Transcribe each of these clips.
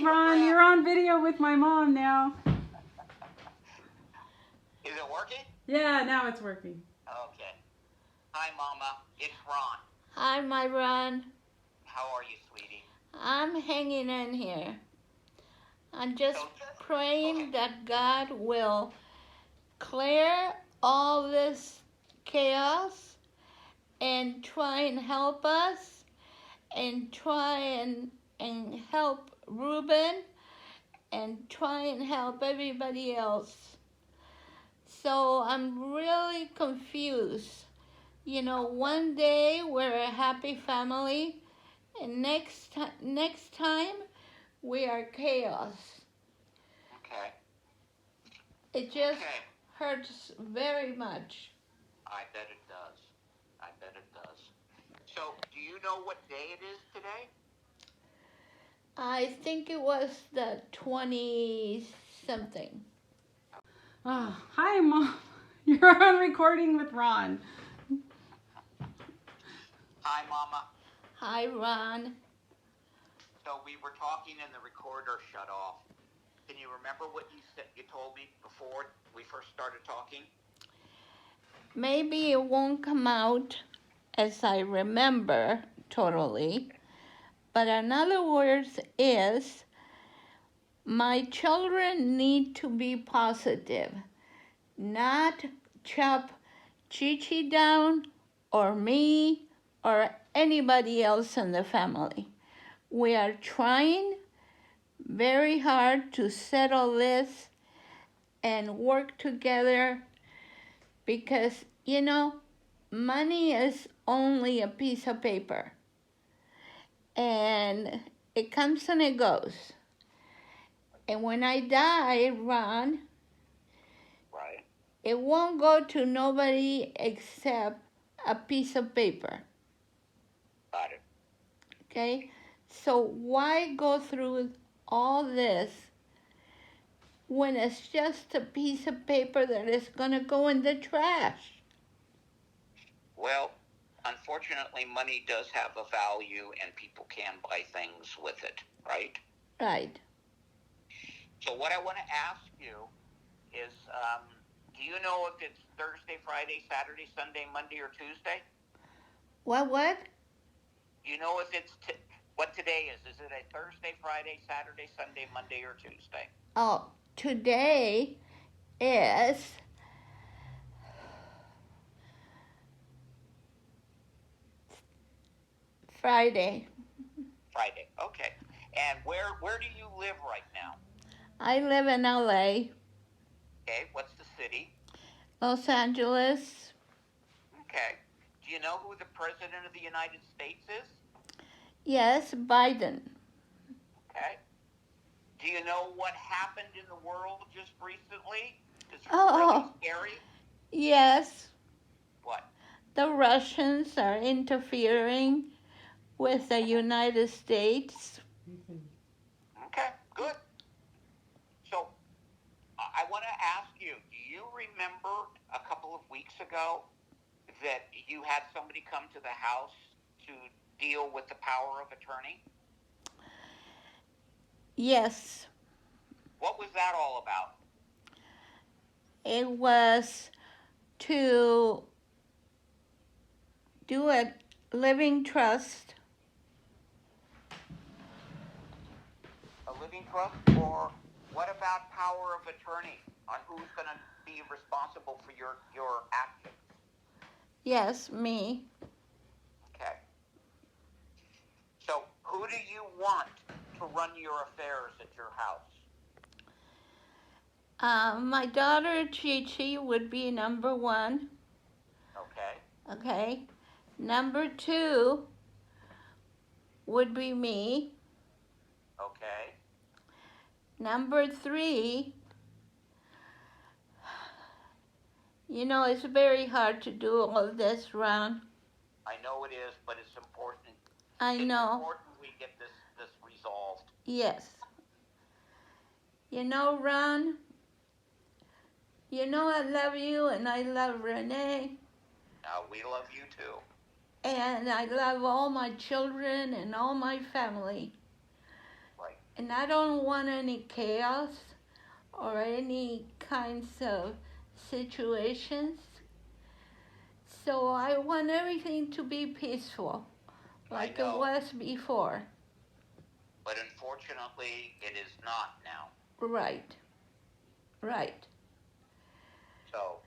Ron. You're on video with my mom now. Is it working? Yeah, now it's working. Okay. Hi, Mama. It's Ron. Hi, my Ron. How are you, sweetie? I'm hanging in here. I'm just praying that God will clear all this chaos and try and help us and try and help Ruben and try and help everybody else. So I'm really confused. You know, one day we're a happy family, and next time we are chaos. Okay. It just hurts very much. I bet it does. I bet it does. So, do you know what day it is today? I think it was the 20-something. Oh, hi, Mom. You're on recording with Ron. Hi, Mama. Hi, Ron. So we were talking and the recorder shut off. Can you remember what you told me before we first started talking? Maybe it won't come out as I remember totally, but in other words is my children need to be positive, not chop Chi-Chi down or me or anybody else in the family. We are trying very hard to settle this and work together because, you know, money is only a piece of paper and it comes and it goes. And when I die, Ron, right, it won't go to nobody except a piece of paper. Got it. Okay? So why go through all this when it's just a piece of paper that is going to go in the trash? Well, unfortunately, money does have a value and people can buy things with it, right? Right. So what I want to ask you is, do you know if it's Thursday, Friday, Saturday, Sunday, Monday, or Tuesday? What? You know if it's what today is? Is it a Thursday, Friday, Saturday, Sunday, Monday, or Tuesday? Oh, today is Friday. Friday. Okay. And where do you live right now? I live in LA. Okay. What's the city? Los Angeles. Okay. Do you know who the President of the United States is? Yes, Biden. Okay. Do you know what happened in the world just recently? It's Oh, really scary. Yes. What? The Russians are interfering with the United States. Okay, good. So I want to ask you, do you remember a couple of weeks ago that you had somebody come to the house to deal with the power of attorney? Yes. What was that all about? It was to do a living trust. A living trust? Or what about power of attorney on who's going to be responsible for your actions? Yes, me. Okay. So who do you want to run your affairs at your house? My daughter Chi-Chi would be number one. Okay. Okay. Number two would be me. Okay. Number three, you know, it's very hard to do all this, Ron. I know it is, but it's important. I know. It's important we get this resolved. Yes. You know, Ron, you know I love you and I love Renee. We love you too. And I love all my children and all my family. Right. And I don't want any chaos or any kinds of situations. So I want everything to be peaceful, I like it know, was before. but unfortunately, it is not now. Right, right. So,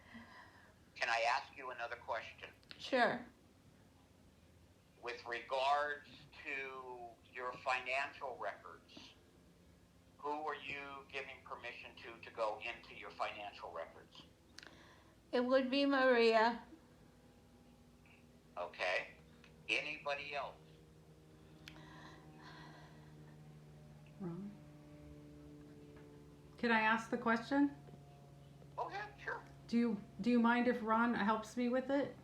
can I ask you another question? Sure. With regards to your financial records, who are you giving permission to go into your financial records? It would be Maria. Okay. Anybody else? Ron? Can I ask the question? Okay, sure. Do you mind if Ron helps me with it?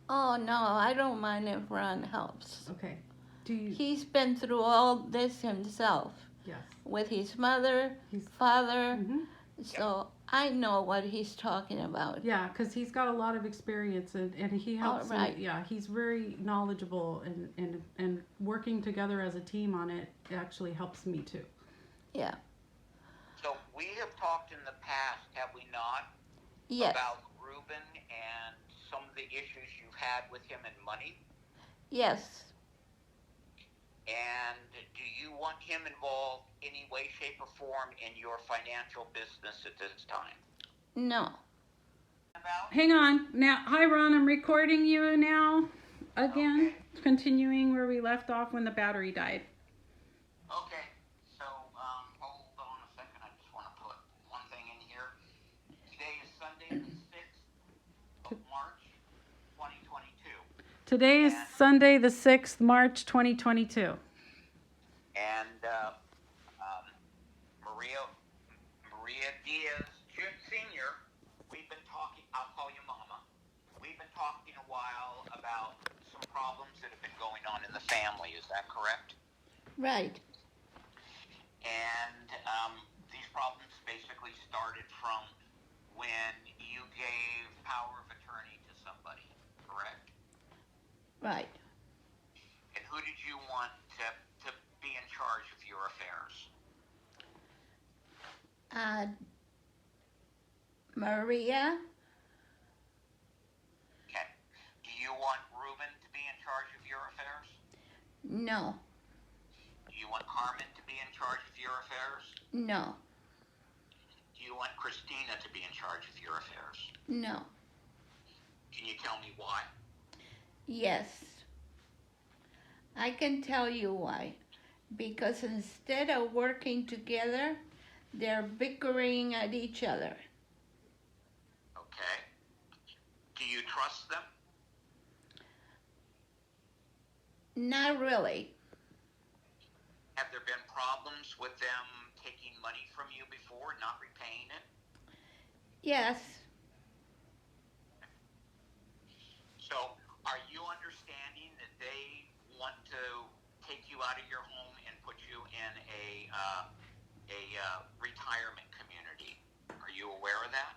Oh no, I don't mind if Ron helps. Okay. Do you? He's been through all this himself Yes. with his mother, He's. father, Mm-hmm. so I know what he's talking about. Yeah, because he's got a lot of experience and he helps. All right. Yeah, he's very knowledgeable and working together as a team on it actually helps me too. Yeah. So we have talked in the past, have we not, Yes. about Ruben and some of the issues you've had with him and money? Yes. And do you want him involved any way, shape, or form in your financial business at this time? No. Hang on. Now, hi Ron, I'm recording you now again, Okay. continuing where we left off when the battery died. Okay, so hold on a second. I just want to put one thing in here. Today is Sunday, the 6th of March, 2022. Today is Sunday, the 6th, March 2022. And Maria Diaz Senior, we've been talking. I'll call you Mama. We've been talking a while about some problems that have been going on in the family. Is that correct? Right. And these problems basically started from when you gave power of attorney to somebody, correct? Right. And who did you want to be in charge of your affairs? Maria. Okay. Do you want Ruben to be in charge of your affairs? No. Do you want Carmen to be in charge of your affairs? No. Do you want Christina to be in charge of your affairs? No. Can you tell me why? Yes. I can tell you why. Because instead of working together, they're bickering at each other. Okay. Do you trust them? Not really. Have there been problems with them taking money from you before, not repaying it? Yes. So, are you understanding that they want to take you out of your home and put you in a retirement community? Are you aware of that?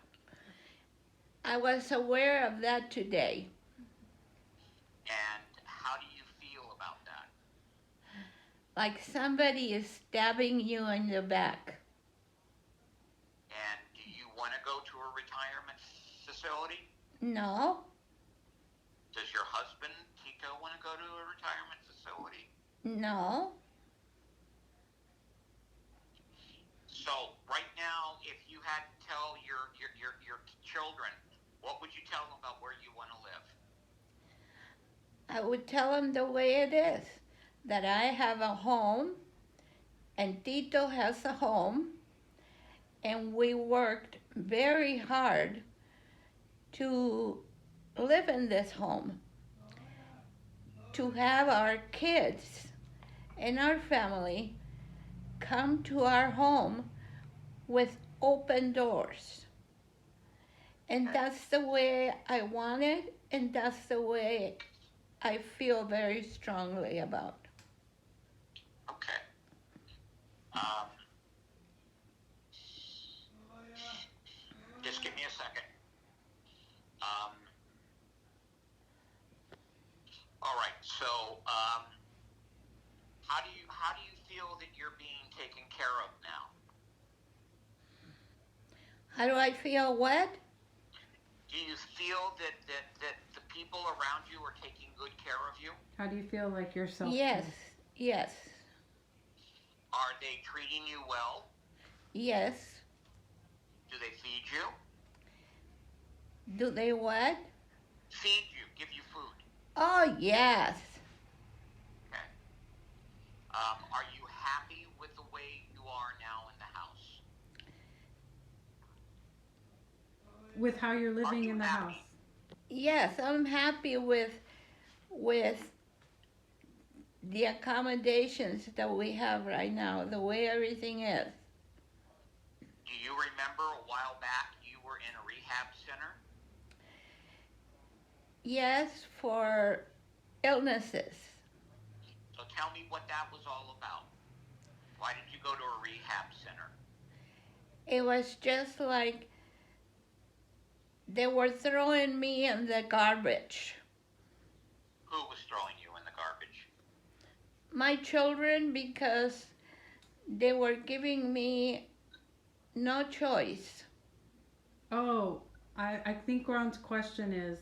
I was aware of that today. And how do you feel about that? Like somebody is stabbing you in the back. And do you want to go to a retirement facility? No. Does your husband, Tito, want to go to a retirement facility? No. So, right now, if you had to tell your children, what would you tell them about where you want to live? I would tell them the way it is. That I have a home and Tito has a home, and we worked very hard to live in this home, to have our kids and our family come to our home with open doors. And that's the way I want it, and that's the way I feel very strongly about. Okay. Just give me a second. All right. So, how do you feel that you're being taken care of now? How do I feel what? Do you feel that the people around you are taking good care of you? How do you feel like yourself? Yes, yes, Are they treating you well? yes. Do they feed you? Do they what? Feed you, give you food. Oh, yes. Okay. Are you happy with the way you are now in the house? With how you're Are living you in the happy? house. Yes, I'm happy with the accommodations that we have right now, the way everything is. Do you remember a while back you were in a rehab center? Yes, for illnesses. So tell me what that was all about. Why did you go to a rehab center? It was just like they were throwing me in the garbage. Who was throwing you in the garbage? My children, because they were giving me no choice. Oh, I think Ron's question is,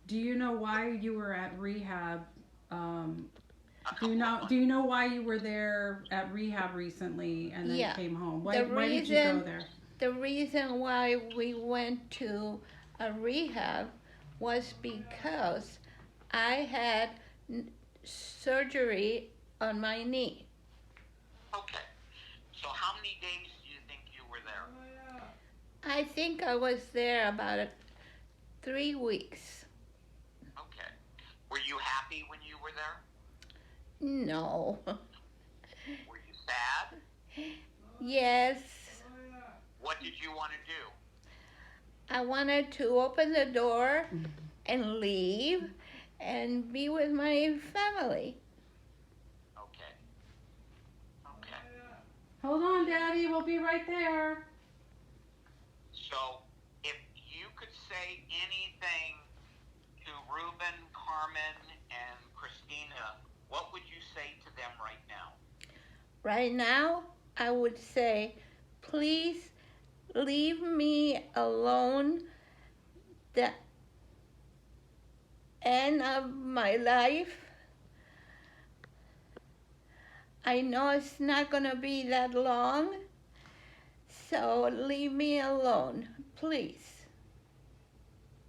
do you know why you were at rehab? Do you know why you were there at rehab recently and then Yeah. came home? The Why did you go reason- there? The reason why we went to a rehab was because I had surgery on my knee. Okay. So how many days do you think you were there? I think I was there about 3 weeks. Okay. Were you happy when you were there? No. Were you sad? Yes. What did you want to do? I wanted to open the door and leave and be with my family. Okay. Okay. Hold on, Daddy. We'll be right there. So, if you could say anything to Ruben, Carmen, and Christina, what would you say to them right now? Right now, I would say, please leave me alone. The end of my life. I know it's not going to be that long, so leave me alone, please.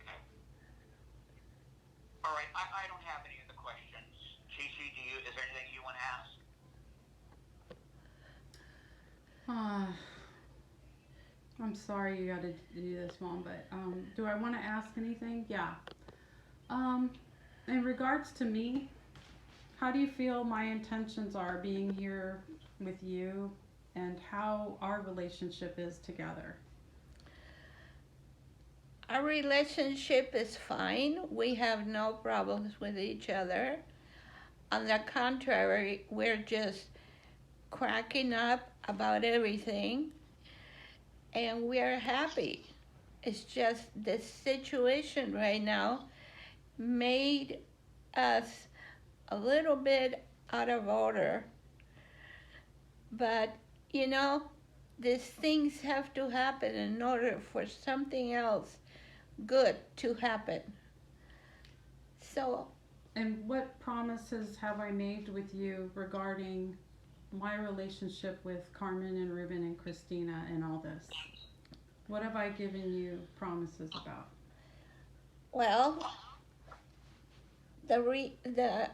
Okay. All right. I don't have any other questions. Cece, is there anything you want to ask? I'm sorry you got to do this, Mom, but do I want to ask anything? Yeah. In regards to me, how do you feel my intentions are being here with you and how our relationship is together? Our relationship is fine. We have no problems with each other. On the contrary, we're just cracking up about everything, and we're happy. It's just the situation right now made us a little bit out of order. But, you know, these things have to happen in order for something else good to happen. So, And what promises have I made with you regarding my relationship with Carmen and Ruben and Christina and all this? What have I given you promises about? well, the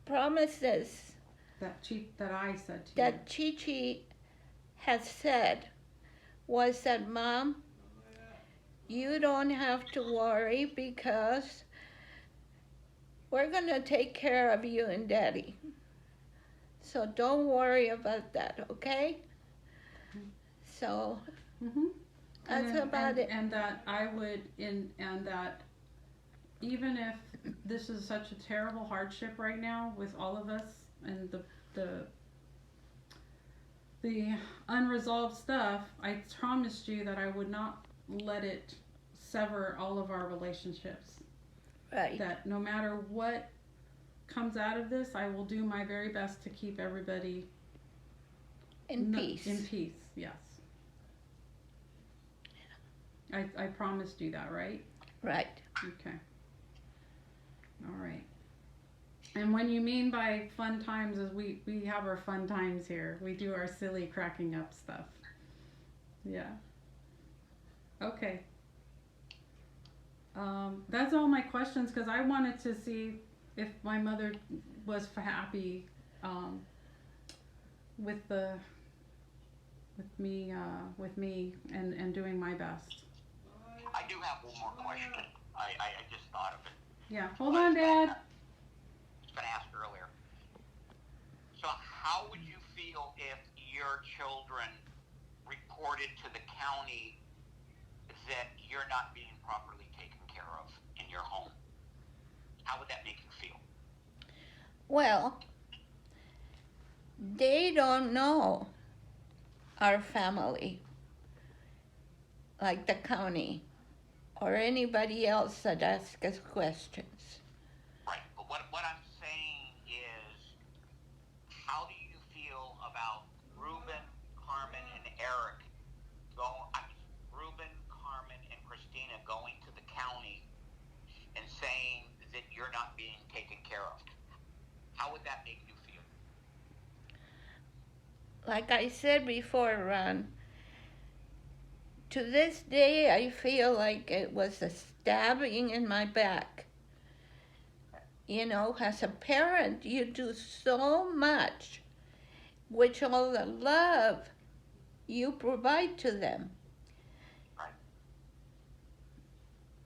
promises That I said to you. that Chi has said was that, Mom, you don't have to worry because we're going to take care of you and Daddy. So don't worry about that, okay? So Mm-hmm. that's about it. And that I would, and that even if this is such a terrible hardship right now with all of us and the unresolved stuff, I promised you that I would not let it sever all of our relationships. Right. That no matter what comes out of this, I will do my very best to keep everybody In peace. In peace, yes. I promised you that, right? Right. Okay. All right. And when you mean by fun times is we have our fun times here. We do our silly cracking up stuff. Yeah. Okay. That's all my questions because I wanted to see if my mother was happy with the with me and doing my best. I do have one more question. I just thought of it. Yeah. Hold on, Dad. I was going to ask earlier. So how would you feel if your children reported to the county that you're not being properly taken care of in your home? How would that make you feel? Well, they don't know our family, like the county or anybody else that asks us questions. Right. But what I'm saying is, how do you feel about Reuben, Carmen, and Eric Reuben, Carmen, and Christina going to the county and saying that you're not being taken care of? How would that make you feel? Like I said before, Ron, to this day I feel like it was a stabbing in my back. You know, as a parent, you do so much with all the love you provide to them.